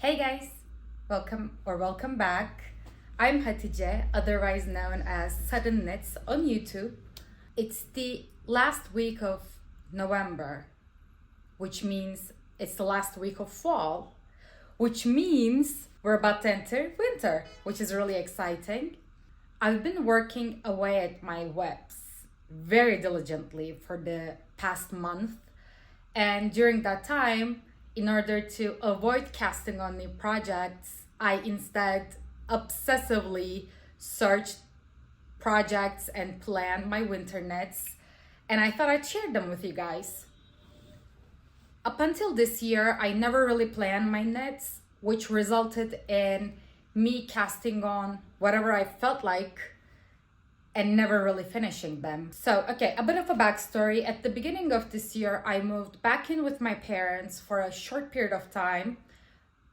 Hey guys, welcome back. I'm Hatice, otherwise known as Sudden Knits on YouTube. It's the last week of November, which means it's the last week of fall, which means we're about to enter winter, which is really exciting. I've been working away at my webs very diligently for the past month, and during that time, in order to avoid casting on new projects, I instead obsessively searched projects and planned my winter knits, and I thought I'd share them with you guys. Up until this year, I never really planned my knits, which resulted in me casting on whatever I felt like and never really finishing them. So, okay, a bit of a backstory. At the beginning of this year, I moved back in with my parents for a short period of time,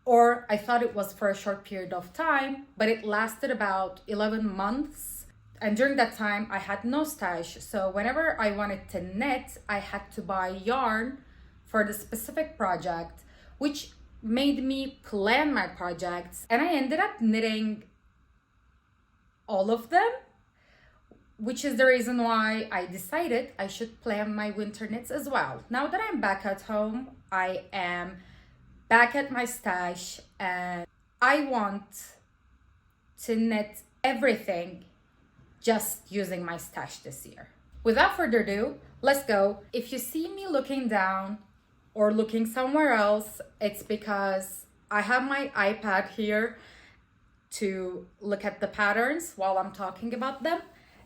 or I thought it was for a short period of time, but it lasted about 11 months. And during that time, I had no stash. So whenever I wanted to knit, I had to buy yarn for the specific project, which made me plan my projects. And I ended up knitting all of them, which is the reason why I decided I should plan my winter knits as well. Now that I'm back at home, I am back at my stash and I want to knit everything just using my stash this year. Without further ado, let's go. If you see me looking down or looking somewhere else, it's because I have my iPad here to look at the patterns while I'm talking about them.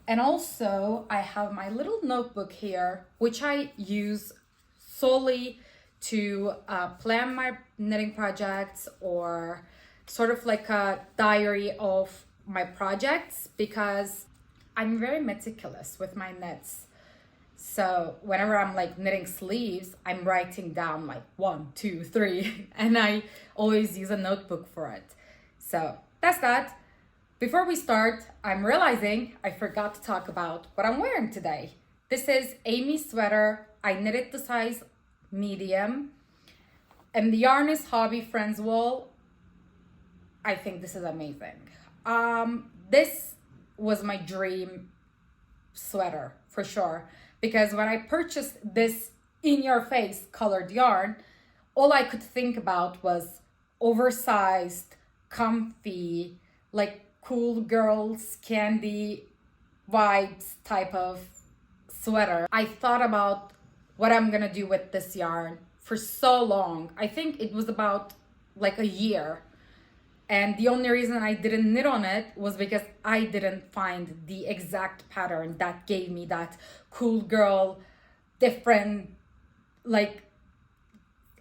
And also I have my little notebook here, which I use solely to plan my knitting projects, or sort of like a diary of my projects, because I'm very meticulous with my knits. So whenever I'm like knitting sleeves, I'm writing down like 1, 2, 3, and I always use a notebook for it. So that's that. Before we start, I'm realizing I forgot to talk about what I'm wearing today. This is Amy's sweater. I knitted the size medium, and the yarn is Hobby Friends wool. I think this is amazing. This was my dream sweater for sure, because when I purchased this in-your-face colored yarn, all I could think about was oversized, comfy, like cool girls candy vibes type of sweater. I thought about what I'm gonna do with this yarn for so long. I think it was about like a year, and the only reason I didn't knit on it was because I didn't find the exact pattern that gave me that cool girl, different, like,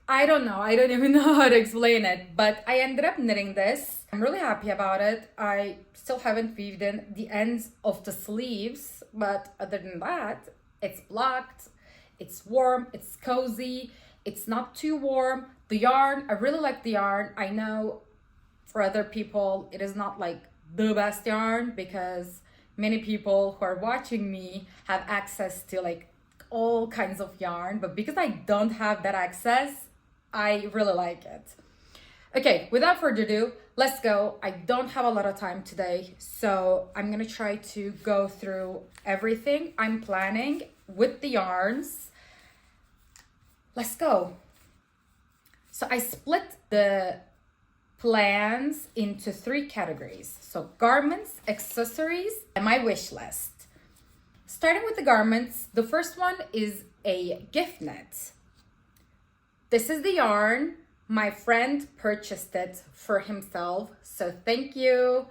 I don't know. I don't even know how to explain it, but I ended up knitting this. I'm really happy about it. I still haven't weaved in the ends of the sleeves, but other than that, it's blocked, it's warm, it's cozy, it's not too warm. The yarn, I really like the yarn. I know for other people, it is not like the best yarn, because many people who are watching me have access to like all kinds of yarn, but because I don't have that access, I really like it. Okay, without further ado, let's go. I don't have a lot of time today, so I'm gonna try to go through everything I'm planning with the yarns. Let's go. So I split the plans into 3 categories. So garments, accessories, and my wish list. Starting with the garments, the first one is a gift knit. This is the yarn. My friend purchased it for himself, so thank you.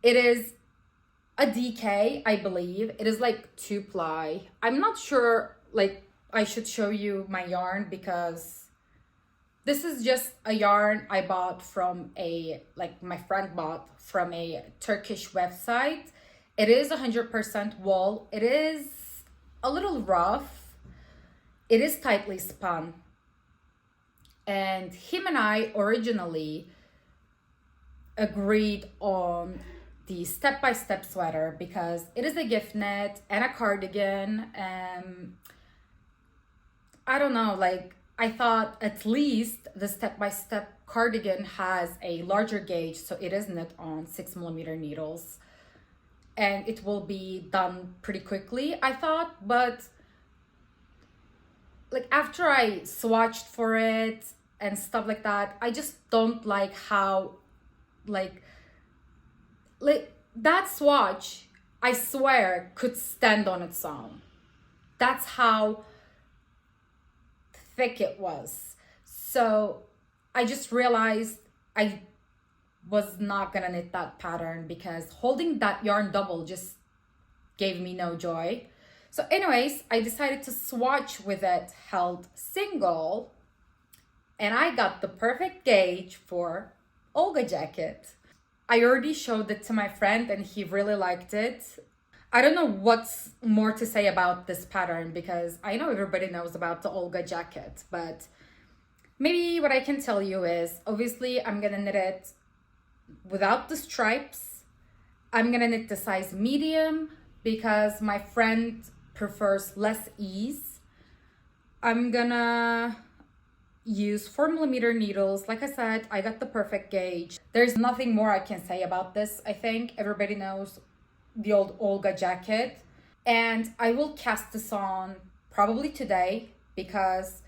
It is a DK, I believe. It is like 2-ply. I'm not sure, like, I should show you my yarn, because this is just a yarn I bought from my friend bought from a Turkish website. It is 100% wool. It is a little rough. It is tightly spun. And him and I originally agreed on the step-by-step sweater because it is a gift knit and a cardigan. I don't know, like, I thought at least the step-by-step cardigan has a larger gauge, so it is knit on 6mm needles and it will be done pretty quickly, I thought. But like after I swatched for it and stuff like that, I just don't like how like that swatch, I swear, could stand on its own. That's how thick it was. So I just realized I was not gonna knit that pattern because holding that yarn double just gave me no joy. So anyways, I decided to swatch with it held single, and I got the perfect gauge for Olga jacket. I already showed it to my friend and he really liked it. I don't know what's more to say about this pattern because I know everybody knows about the Olga jacket, but maybe what I can tell you is, obviously I'm gonna knit it without the stripes. I'm gonna knit the size medium because my friend prefers less ease. I'm gonna use 4mm needles. Like I said, I got the perfect gauge. There's nothing more I can say about this. I think everybody knows the old Olga jacket, and I will cast this on probably today because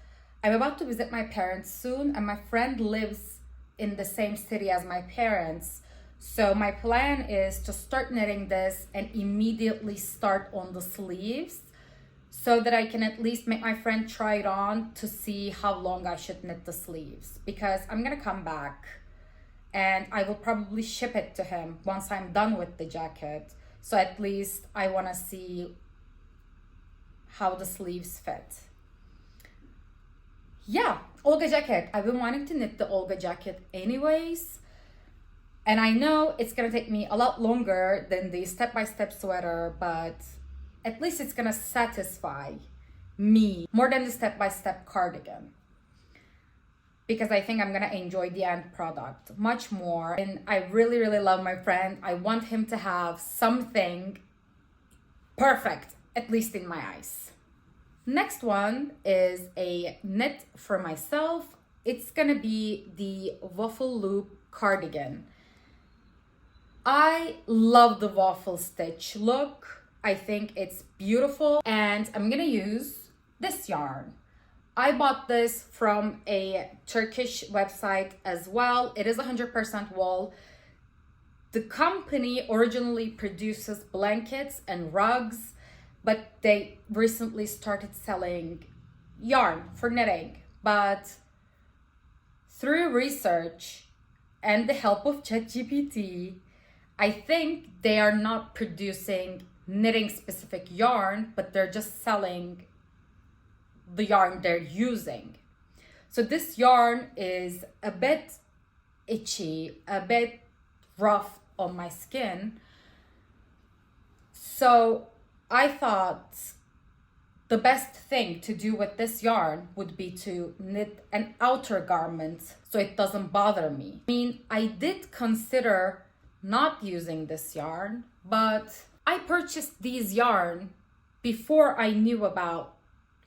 I'm about to visit my parents soon and my friend lives in the same city as my parents. So my plan is to start knitting this and immediately start on the sleeves so that I can at least make my friend try it on to see how long I should knit the sleeves, because I'm gonna come back and I will probably ship it to him once I'm done with the jacket. So at least I want to see how the sleeves fit. Yeah, Olga jacket. I've been wanting to knit the Olga jacket anyways. And I know it's going to take me a lot longer than the step-by-step sweater, but at least it's going to satisfy me more than the step-by-step cardigan, because I think I'm gonna enjoy the end product much more. And I really, really love my friend. I want him to have something perfect, at least in my eyes. Next one is a knit for myself. It's gonna be the Waffle loop cardigan. I love the waffle stitch look. I think it's beautiful, and I'm gonna use this yarn. I bought this from a Turkish website as well. It is 100% wool. The company originally produces blankets and rugs, but they recently started selling yarn for knitting. But through research and the help of ChatGPT, I think they are not producing knitting specific yarn, but they're just selling the yarn they're using. So this yarn is a bit itchy, a bit rough on my skin. So I thought the best thing to do with this yarn would be to knit an outer garment so it doesn't bother me. I mean, I did consider not using this yarn, but I purchased these yarn before I knew about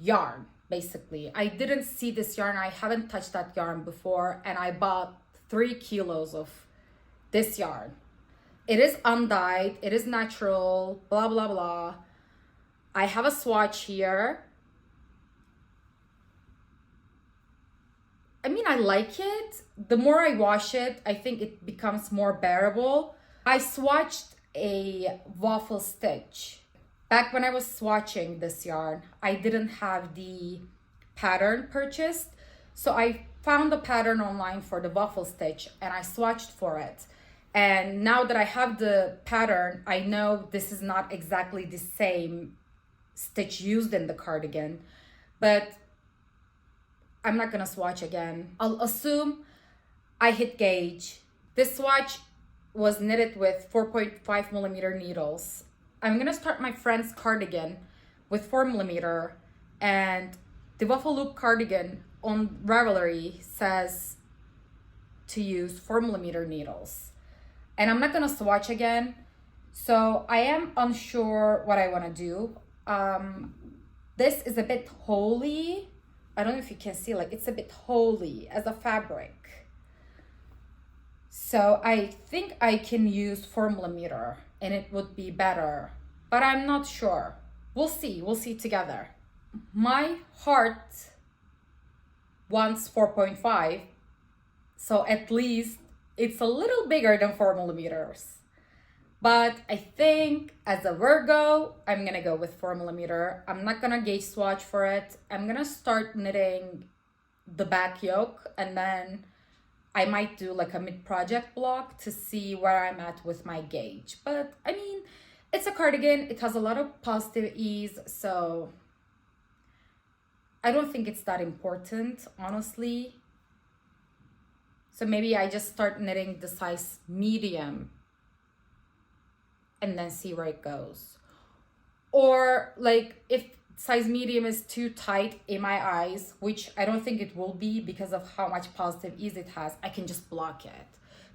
yarn. Basically, I didn't see this yarn. I haven't touched that yarn before, and I bought 3 kilos of this yarn. It is undyed, it is natural, blah, blah, blah. I have a swatch here. I mean, I like it. The more I wash it, I think it becomes more bearable. I swatched a waffle stitch. Back when I was swatching this yarn, I didn't have the pattern purchased. So I found a pattern online for the waffle stitch and I swatched for it. And now that I have the pattern, I know this is not exactly the same stitch used in the cardigan, but I'm not gonna swatch again. I'll assume I hit gauge. This swatch was knitted with 4.5mm needles. I'm gonna start my friend's cardigan with 4mm, and the waffle loop cardigan on Ravelry says to use 4mm needles. And I'm not gonna swatch again, so I am unsure what I wanna do. This is a bit holey, I don't know if you can see, like it's a bit holey as a fabric. So I think I can use 4mm and it would be better, but I'm not sure. We'll see together. My heart wants 4.5, so at least it's a little bigger than 4mm. But I think as a Virgo, I'm gonna go with 4mm. I'm not gonna gauge swatch for it. I'm gonna start knitting the back yoke, and then I might do like a mid-project block to see where I'm at with my gauge. But I mean, it's a cardigan. It has a lot of positive ease, so I don't think it's that important, honestly. So maybe I just start knitting the size medium and then see where it goes. Or like if size medium is too tight in my eyes, which I don't think it will be because of how much positive ease it has, I can just block it.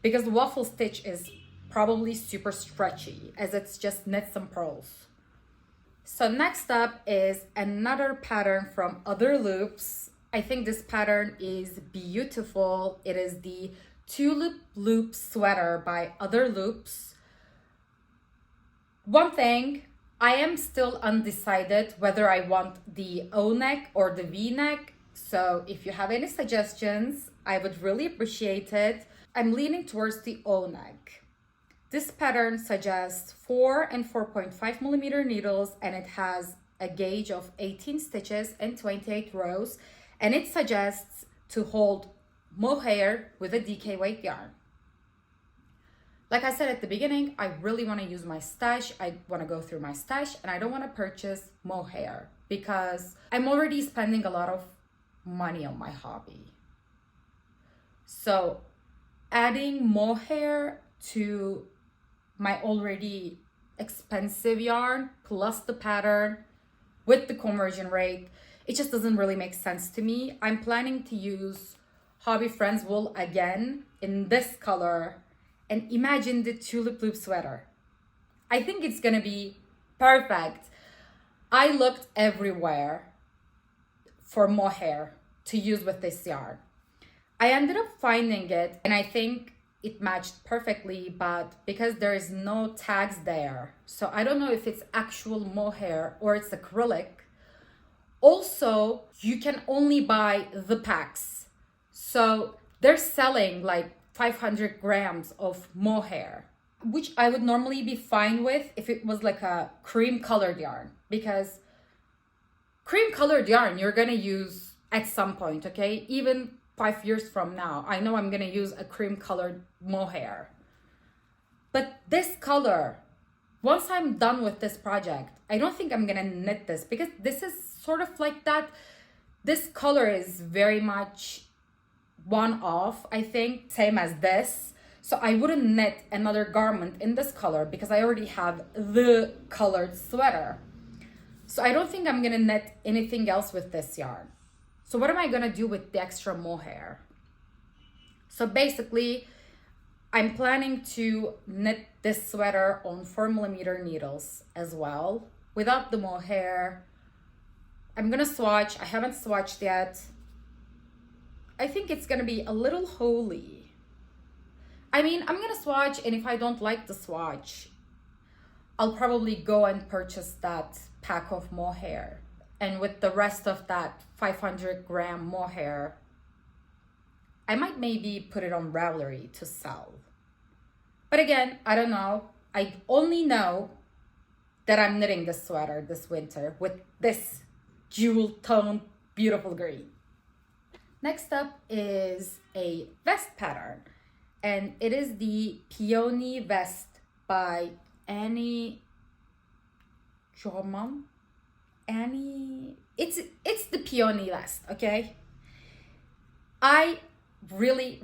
Because the waffle stitch is probably super stretchy as it's just knits and purls. So next up is another pattern from Other Loops. I think this pattern is beautiful. It is the Tulip Loop sweater by Other Loops. One thing, I am still undecided whether I want the O-neck or the V-neck. So if you have any suggestions, I would really appreciate it. I'm leaning towards the O-neck. This pattern suggests 4 and 4.5mm needles, and it has a gauge of 18 stitches and 28 rows, and it suggests to hold mohair with a DK weight yarn. Like I said at the beginning, I really want to use my stash. I want to go through my stash, and I don't want to purchase mohair because I'm already spending a lot of money on my hobby. So adding mohair to my already expensive yarn plus the pattern with the conversion rate, it just doesn't really make sense to me. I'm planning to use Hobby Friends wool again in this color, and imagine the tulip loop sweater. I think it's gonna be perfect. I looked everywhere for mohair to use with this yarn. I ended up finding it, and I think it matched perfectly, but because there is no tags there, so I don't know if it's actual mohair or it's acrylic. Also, you can only buy the packs. So they're selling like 500 grams of mohair, which I would normally be fine with if it was like a cream colored yarn, because cream colored yarn you're gonna use at some point, okay? Even 5 years from now, I know I'm gonna use a cream colored mohair. But this color, once I'm done with this project, I don't think I'm gonna knit this because this is sort of like that. This color is very much one-off, I think, same as this. So I wouldn't knit another garment in this color because I already have the colored sweater. So I don't think I'm gonna knit anything else with this yarn. So what am I gonna do with the extra mohair? So basically, I'm planning to knit this sweater on 4mm needles as well, without the mohair. I'm gonna swatch. I haven't swatched yet. I think it's gonna be a little holey. I mean, I'm gonna swatch, and if I don't like the swatch, I'll probably go and purchase that pack of mohair. And with the rest of that 500 gram mohair, I might maybe put it on Ravelry to sell. But again, I don't know. I only know that I'm knitting this sweater this winter with this jewel tone beautiful green. Next up is a vest pattern, and it is the Peony vest by Germain. It's the Peony vest, okay? I really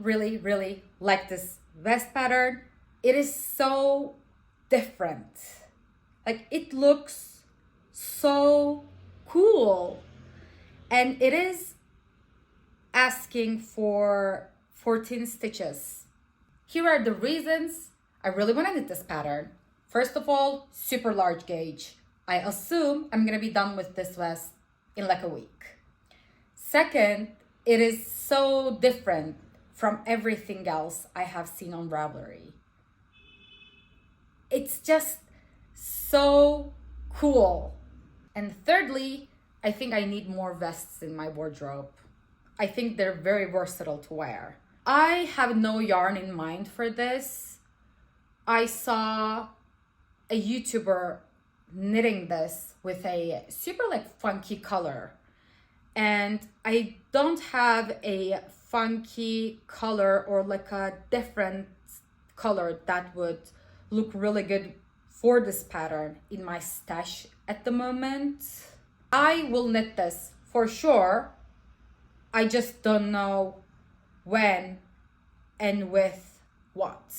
like this vest pattern. It is so different. Like, it looks so cool. And it is asking for 14 stitches. Here are the reasons I really want to knit this pattern. First of all, super large gauge. I assume I'm gonna be done with this vest in like a week. Second, it is so different from everything else I have seen on Ravelry. It's just so cool. And thirdly, I think I need more vests in my wardrobe. I think they're very versatile to wear. I have no yarn in mind for this. I saw a YouTuber knitting this with a super funky color. And I don't have a funky color or a different color that would look really good for this pattern in my stash at the moment. I will knit this for sure. I just don't know when and with what.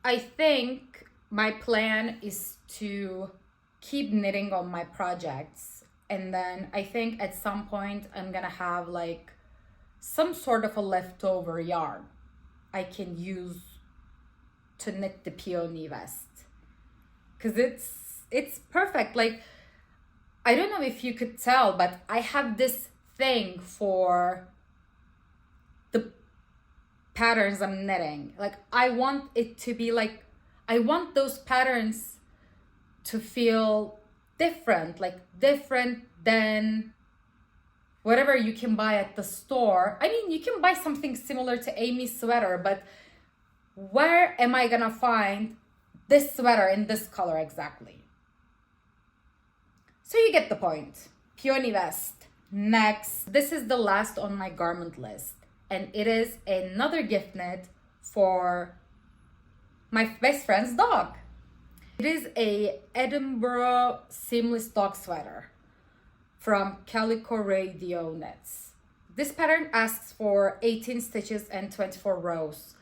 I think my plan is to keep knitting on my projects, and then I think at some point I'm gonna have some sort of a leftover yarn I can use to knit the Peony vest, because it's perfect. I don't know if you could tell, but I have this thing for the patterns I'm knitting. I want it to be I want those patterns to feel different, different than whatever you can buy at the store. I mean, you can buy something similar to Amy's sweater, but where am I gonna find this sweater in this color exactly? So you get the point. Peony vest. Next, this is the last on my garment list, and it is another gift knit for my best friend's dog. It is a Edinburgh seamless dog sweater from CalicoRadioKnits. This pattern asks for 18 stitches and 24 rows.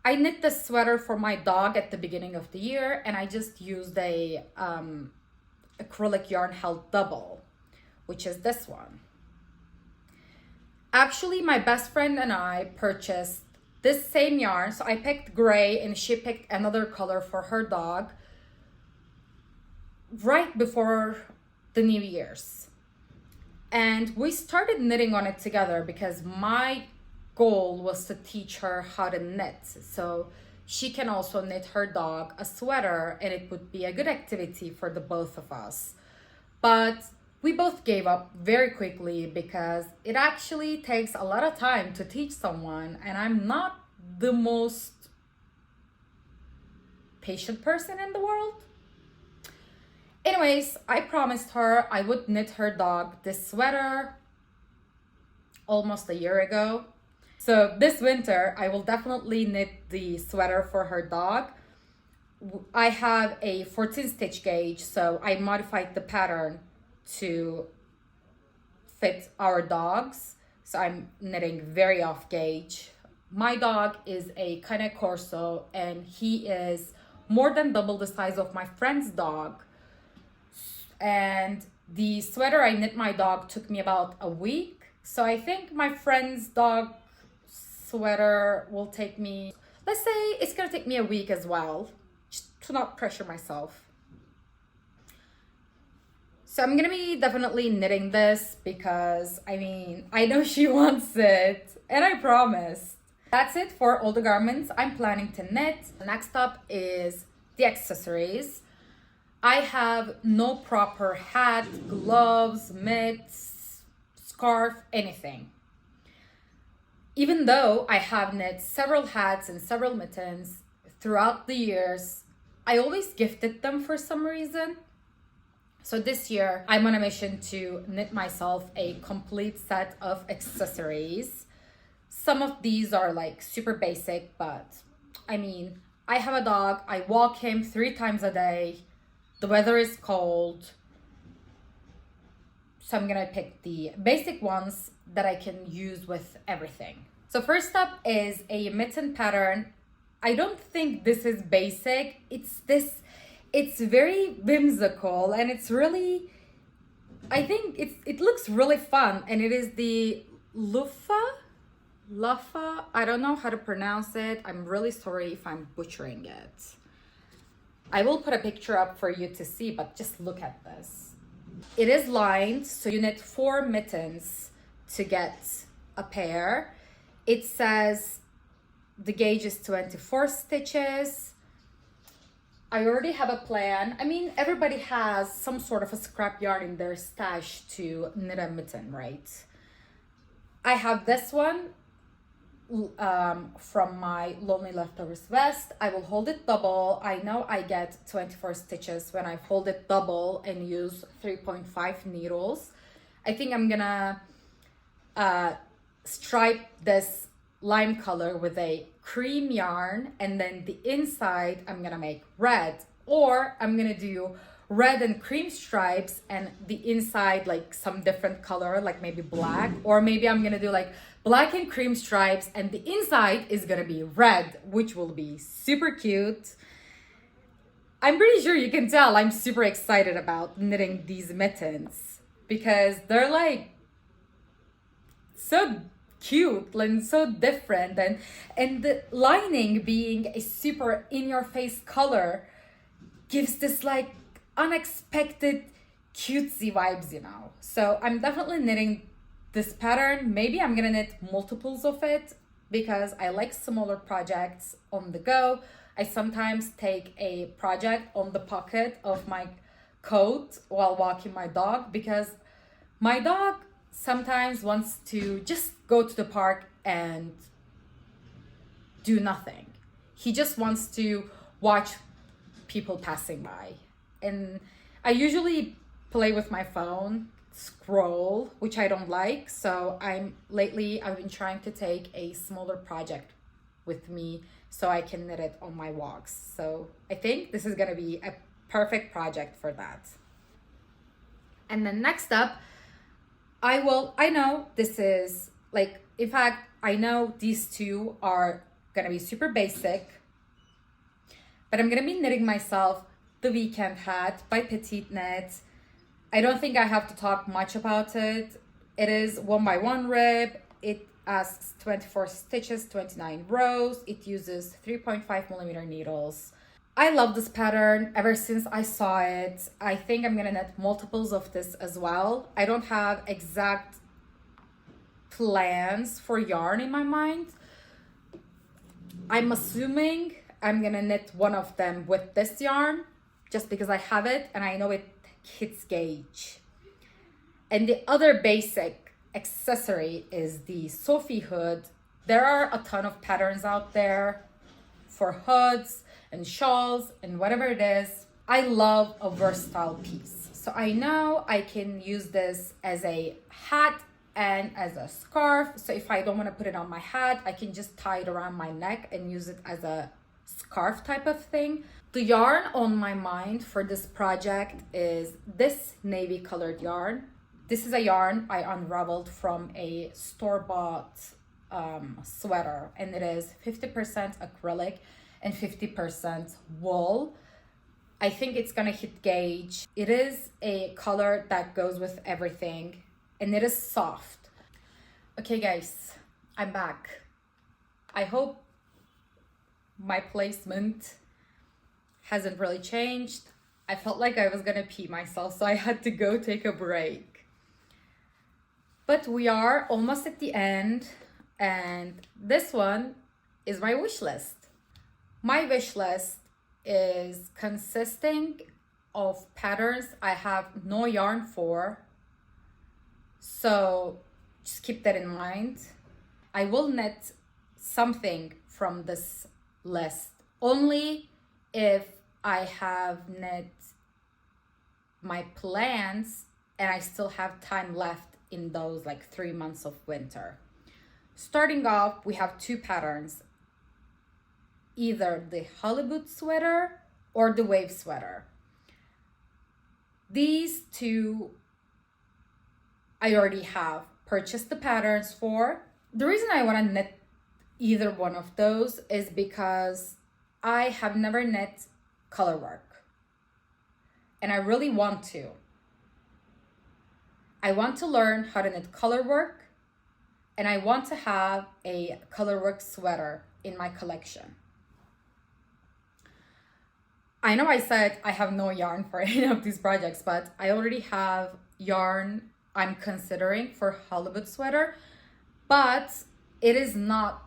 I knit the sweater for my dog at the beginning of the year, and I just used a acrylic yarn held double, which is this one. Actually, my best friend and I purchased this same yarn, so I picked gray and she picked another color for her dog right before the New Year's. And we started knitting on it together because my goal was to teach her how to knit, so she can also knit her dog a sweater, and it would be a good activity for the both of us. But we both gave up very quickly because it actually takes a lot of time to teach someone, and I'm not the most patient person in the world. Anyways, I promised her I would knit her dog this sweater almost a year ago. So this winter, I will definitely knit the sweater for her dog. I have a 14 stitch gauge, so I modified the pattern to fit our dogs. So I'm knitting very off gauge. My dog is a Cane Corso, and he is more than double the size of my friend's dog. And the sweater I knit my dog took me about a week. So I think my friend's dog sweater will take me, let's say it's gonna take me a week as well, just to not pressure myself. So I'm gonna be definitely knitting this because I know she wants it, and I promised. That's it for all the garments I'm planning to knit. Next up is the accessories. I have no proper hat, gloves, mitts, scarf, anything. Even though I have knit several hats and several mittens throughout the years, I always gifted them for some reason. So this year, I'm on a mission to knit myself a complete set of accessories. Some of these are super basic, but I have a dog. I walk him 3 times a day. The weather is cold. So I'm gonna pick the basic ones that I can use with everything. So first up is a mitten pattern. I don't think this is basic. It's very whimsical, and it's really, I think it looks really fun, and it is the Luffe, I don't know how to pronounce it. I'm really sorry if I'm butchering it. I will put a picture up for you to see, but just look at this. It is lined, so you knit 4 mittens to get a pair. It says the gauge is 24 stitches. I already have a plan. I mean, everybody has some sort of a scrap yarn in their stash to knit a mitten, right? I have this one from my Lonely Leftovers vest. I will hold it double. I know I get 24 stitches when I fold it double and use 3.5 needles. I think I'm gonna stripe this lime color with a cream yarn, and then the inside I'm gonna make red, or I'm gonna do red and cream stripes and the inside like some different color, like maybe black, or maybe I'm gonna do like black and cream stripes and the inside is gonna be red, which will be super cute. I'm pretty sure you can tell I'm super excited about knitting these mittens because they're like so cute and so different, and the lining being a super in-your-face color gives this like unexpected cutesy vibes, you know. So I'm definitely knitting this pattern. Maybe I'm gonna knit multiples of it because I like smaller projects on the go. I sometimes take a project on the pocket of my coat while walking my dog, because my dog sometimes wants to just go to the park and do nothing. He just wants to watch people passing by. And I usually play with my phone, scroll, which I don't like. So I've been trying to take a smaller project with me so I can knit it on my walks. So I think this is gonna be a perfect project for that. And then next up, I know this is like, in fact, I know these two are gonna be super basic, but I'm gonna be knitting myself the weekend hat by PetiteKnit. I don't think I have to talk much about it. It is 1x1 rib. It asks 24 stitches, 29 rows. It uses 3.5mm needles. I love this pattern ever since I saw it. I think I'm gonna knit multiples of this as well. I don't have exact plans for yarn in my mind. I'm assuming I'm gonna knit one of them with this yarn just because I have it and I know it hits gauge. And the other basic accessory is the Sophie hood. There are a ton of patterns out there for hoods and shawls and whatever it is. I love a versatile piece. So I know I can use this as a hat and as a scarf. So if I don't want to put it on my hat, I can just tie it around my neck and use it as a scarf type of thing. The yarn on my mind for this project is this navy colored yarn. This is a yarn I unraveled from a store-bought sweater, and it is 50% acrylic and 50% wool. I think it's gonna hit gauge. It is a color that goes with everything, and it is soft. Okay guys, I'm back. I hope my placement hasn't really changed. I felt like I was gonna pee myself, so I had to go take a break. But we are almost at the end, and this one is my wish list. My wish list is consisting of patterns I have no yarn for, so just keep that in mind. I will knit something from this list only if I have knit my plans and I still have time left in those like 3 months of winter. Starting off, we have two patterns, either the Halibut sweater or the wave sweater. These two I already have purchased the patterns for. The reason I want to knit either one of those is because I have never knit Colorwork, and I really want to. I want to learn how to knit Colorwork, and I want to have a Colorwork sweater in my collection. I know I said I have no yarn for any of these projects, but I already have yarn I'm considering for Halibut sweater. but it is not,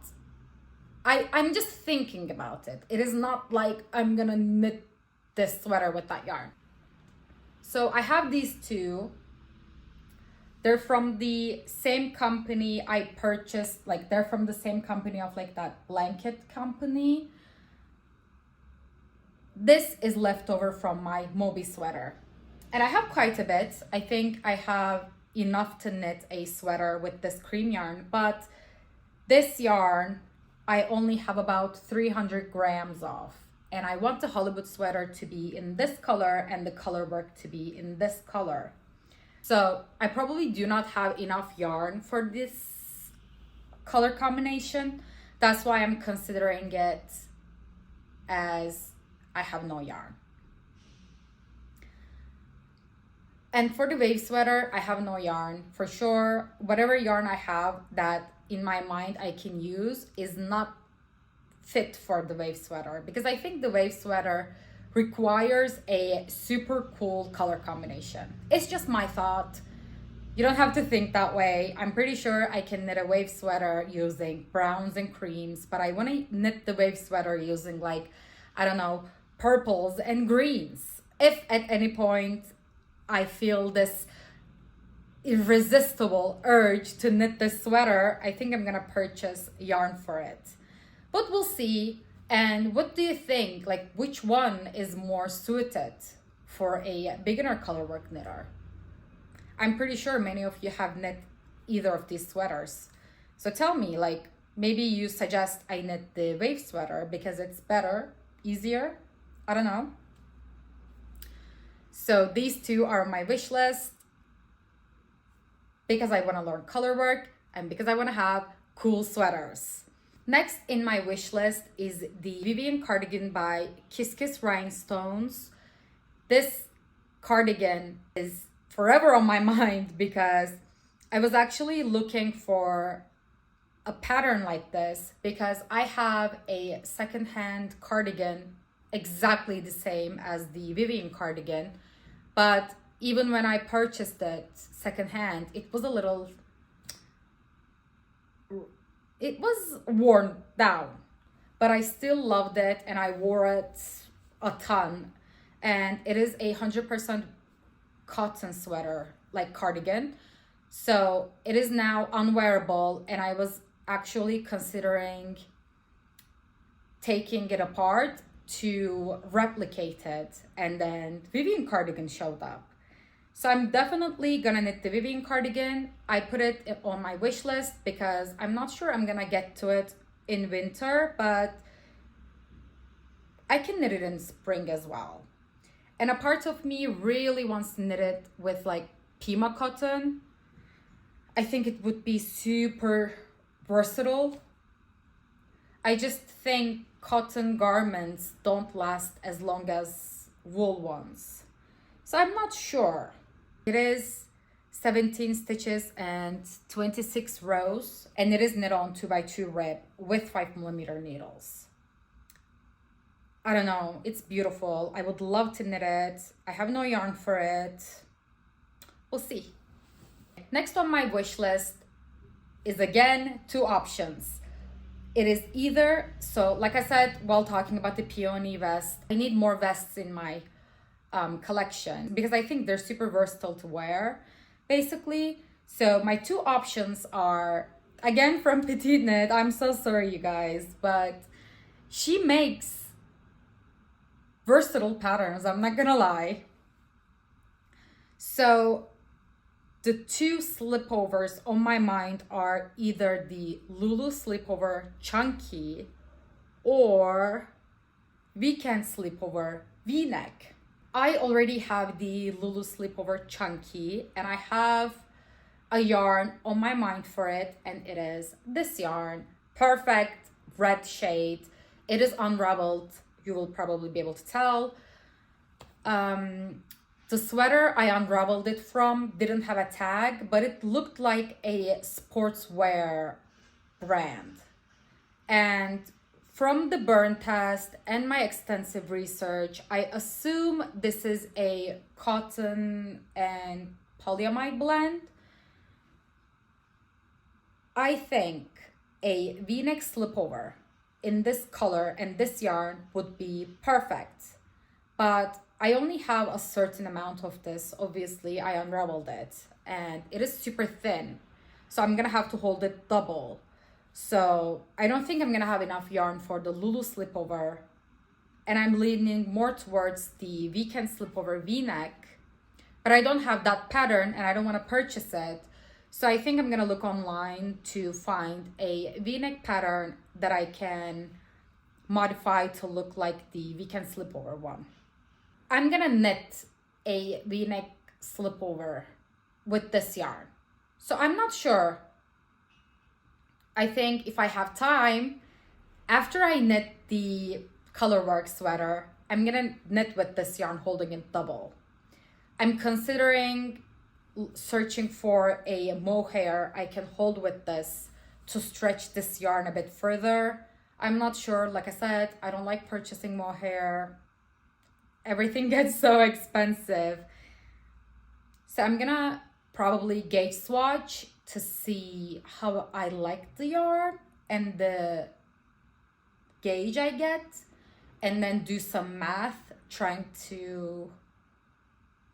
I'm just thinking about it. It is not like I'm gonna knit this sweater with that yarn. So I have these two. They're from the same company I purchased, like they're from the same company of like that blanket company. This is leftover from my Moby sweater. And I have quite a bit. I think I have enough to knit a sweater with this cream yarn, but this yarn I only have about 300 grams of. And I want the Halibut sweater to be in this color and the Colorwork to be in this color. So I probably do not have enough yarn for this color combination. That's why I'm considering it as I have no yarn. And for the wave sweater, I have no yarn. For sure, whatever yarn I have that in my mind I can use is not fit for the wave sweater, because I think the wave sweater requires a super cool color combination. It's just my thought. You don't have to think that way. I'm pretty sure I can knit a wave sweater using browns and creams, but I want to knit the wave sweater using like, I don't know, purples and greens. If at any point I feel this irresistible urge to knit this sweater, I think I'm gonna purchase yarn for it. But we'll see. And what do you think? Like, which one is more suited for a beginner colorwork knitter? I'm pretty sure many of you have knit either of these sweaters. So tell me, like, maybe you suggest I knit the wave sweater because it's better, easier. I don't know. So these two are my wish list because I want to learn colorwork and because I want to have cool sweaters. Next in my wish list is the Vivian Cardigan by kisskiss.rhinestones. This cardigan is forever on my mind because I was actually looking for a pattern like this because I have a secondhand cardigan exactly the same as the Vivian cardigan, but even when I purchased it secondhand, it was worn down, but I still loved it and I wore it a ton. And it is 100% cotton sweater, like cardigan. So it is now unwearable, and I was actually considering taking it apart to replicate it, and then Vivian Cardigan showed up. So I'm definitely gonna knit the Vivian Cardigan. I put it on my wish list because I'm not sure I'm gonna get to it in winter, but I can knit it in spring as well. And a part of me really wants to knit it with like Pima cotton. I think it would be super versatile. I just think cotton garments don't last as long as wool ones. So I'm not sure. It is 17 stitches and 26 rows, and it is knit on 2x2 rib with 5mm needles. I don't know, it's beautiful. I would love to knit it. I have no yarn for it. We'll see. Next on my wish list is again 2 options. It is either, so like I said while talking about the Peony vest, I need more vests in my collection because I think they're super versatile to wear, basically. So my 2 options are, again from PetiteKnit, I'm so sorry you guys, but she makes versatile patterns, I'm not gonna lie. So the 2 slipovers on my mind are either the Lulu Slipover Chunky or Weekend Slipover V-neck. I already have the Lulu Slipover Chunky and I have a yarn on my mind for it, and it is this yarn. Perfect red shade. It is unraveled. You will probably be able to tell. The sweater I unraveled it from didn't have a tag, but it looked like a sportswear brand. And from the burn test and my extensive research, I assume this is a cotton and polyamide blend. I think a V-neck slipover in this color and this yarn would be perfect. But I only have a certain amount of this. Obviously, I unraveled it and it is super thin. So I'm gonna have to hold it double. So I don't think I'm gonna have enough yarn for the Lulu slipover. And I'm leaning more towards the weekend slipover V-neck. But I don't have that pattern and I don't wanna purchase it. So I think I'm gonna look online to find a V-neck pattern that I can modify to look like the weekend slipover one. I'm gonna knit a V-neck slipover with this yarn. So I'm not sure. I think if I have time, after I knit the Colorwork sweater, I'm gonna knit with this yarn, holding it double. I'm considering searching for a mohair I can hold with this to stretch this yarn a bit further. I'm not sure. Like I said, I don't like purchasing mohair. Everything gets so expensive. So I'm gonna probably gauge swatch to see how I like the yarn and the gauge I get, and then do some math trying to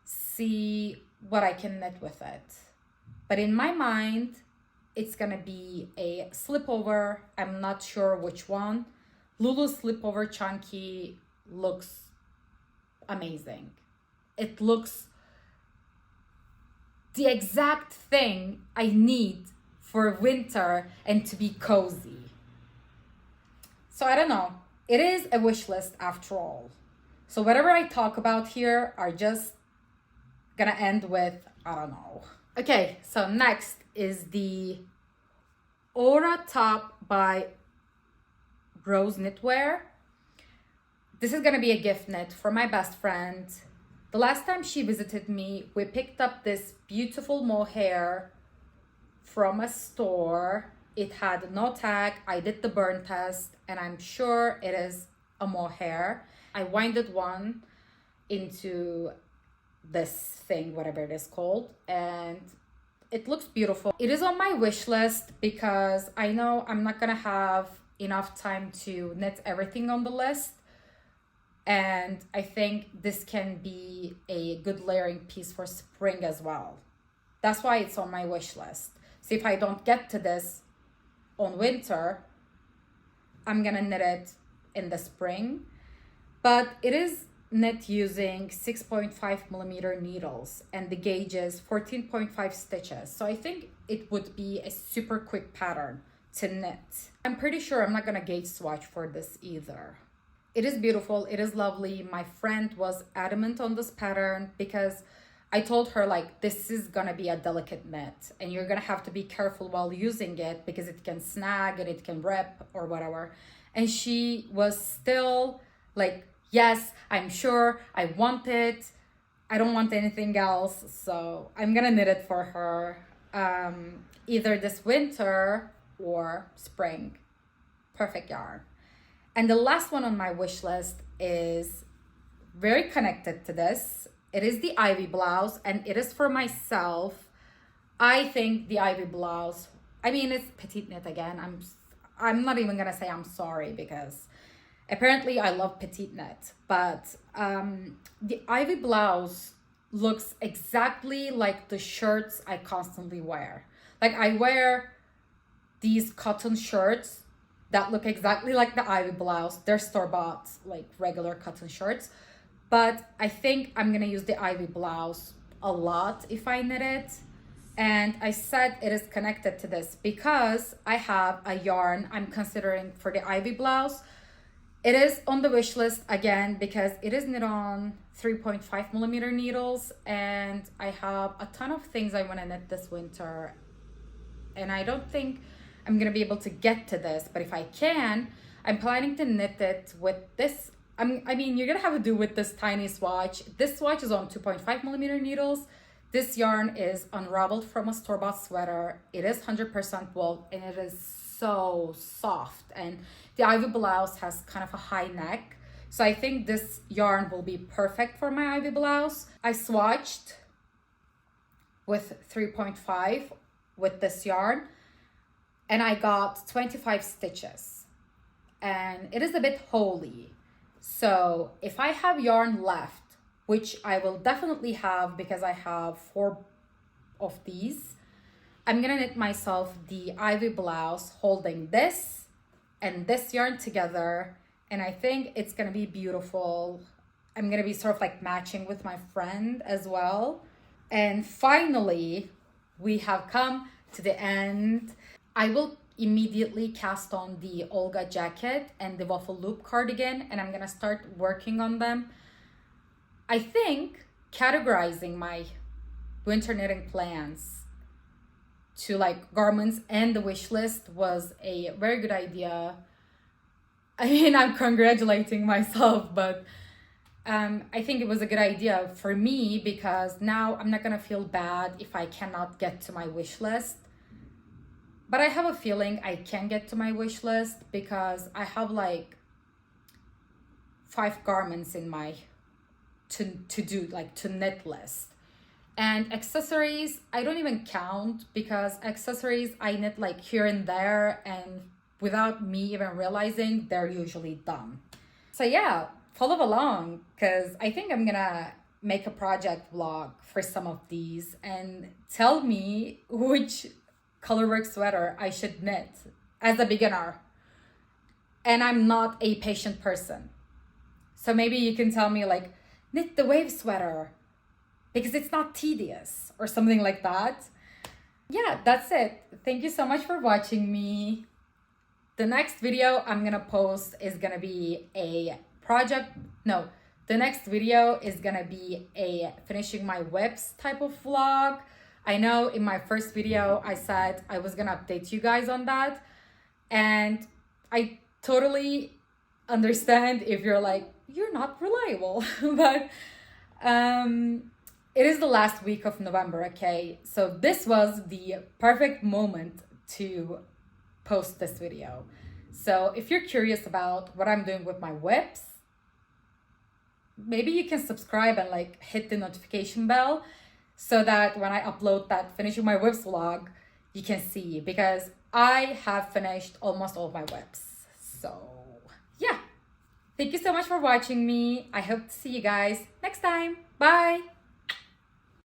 see what I can knit with it. But in my mind, it's gonna be a slipover. I'm not sure which one. Lulu slipover chunky looks amazing. It looks the exact thing I need for winter and to be cozy. So I don't know. It is a wish list after all. So whatever I talk about here are just gonna end with, I don't know. Okay, so next is the Aura top by Rose Knitwear. This is gonna be a gift knit for my best friend. The last time she visited me, we picked up this beautiful mohair from a store. It had no tag. I did the burn test and I'm sure it is a mohair. I winded one into this thing, whatever it is called, and it looks beautiful. It is on my wish list because I know I'm not gonna have enough time to knit everything on the list. And I think this can be a good layering piece for spring as well. That's why it's on my wish list. So if I don't get to this on winter, I'm gonna knit it in the spring. But it is knit using 6.5 millimeter needles and the gauge is 14.5 stitches. So I think it would be a super quick pattern to knit. I'm pretty sure I'm not gonna gauge swatch for this either. It is beautiful, it is lovely. My friend was adamant on this pattern because I told her like, this is gonna be a delicate knit and you're gonna have to be careful while using it because it can snag and it can rip or whatever. And she was still like, yes, I'm sure, I want it. I don't want anything else. So I'm gonna knit it for her either this winter or spring. Perfect yarn. And the last one on my wish list is very connected to this. It is the Ivy blouse and it is for myself. I think the Ivy blouse, I mean, it's PetiteKnit again. I'm not even gonna say I'm sorry because apparently I love PetiteKnit, but the Ivy blouse looks exactly like the shirts I constantly wear. Like I wear these cotton shirts that look exactly like the Ivy blouse. They're store-bought, like regular cotton shirts. But I think I'm gonna use the Ivy blouse a lot if I knit it. And I said it is connected to this because I have a yarn I'm considering for the Ivy blouse. It is on the wish list again because it is knit on 3.5 millimeter needles and I have a ton of things I wanna knit this winter. And I don't think I'm gonna be able to get to this, but if I can, I'm planning to knit it with this. I mean, you're gonna have to do with this tiny swatch. This swatch is on 2.5 millimeter needles. This yarn is unraveled from a store-bought sweater. It is 100% wool and it is so soft. And the Ivy blouse has kind of a high neck. So I think this yarn will be perfect for my Ivy blouse. I swatched with 3.5 with this yarn. and I got 25 stitches, and it is a bit holey. So if I have yarn left, which I will definitely have because I have 4 of these, I'm gonna knit myself the ivy blouse holding this and this yarn together, and I think it's gonna be beautiful. I'm gonna be sort of like matching with my friend as well. And finally, we have come to the end. I will immediately cast on the Olga jacket and the Waffle loop cardigan, and I'm gonna start working on them. I think categorizing my winter knitting plans to like garments and the wish list was a very good idea. I mean, I'm congratulating myself, but I think it was a good idea for me because now I'm not gonna feel bad if I cannot get to my wish list. But I have a feeling I can get to my wish list because I have like 5 garments in my to knit list. And accessories, I don't even count because accessories I knit like here and there, and without me even realizing, they're usually done. So yeah, follow along because I think I'm gonna make a project vlog for some of these and tell me which Colorwork sweater I should knit as a beginner. And I'm not a patient person. So maybe you can tell me like, knit the wave sweater because it's not tedious or something like that. Yeah, that's it. Thank you so much for watching me. The next video I'm gonna post is gonna be a the next video is gonna be a finishing my whips type of vlog. I know in my first video I said I was gonna update you guys on that, and I totally understand if you're like, you're not reliable. But it is the last week of November, okay? So this was the perfect moment to post this video. So if you're curious about what I'm doing with my whips, maybe you can subscribe and like hit the notification bell so that when I upload that finishing my whips vlog, you can see, because I have finished almost all of my whips. So yeah, thank you so much for watching me. I hope to see you guys next time. Bye.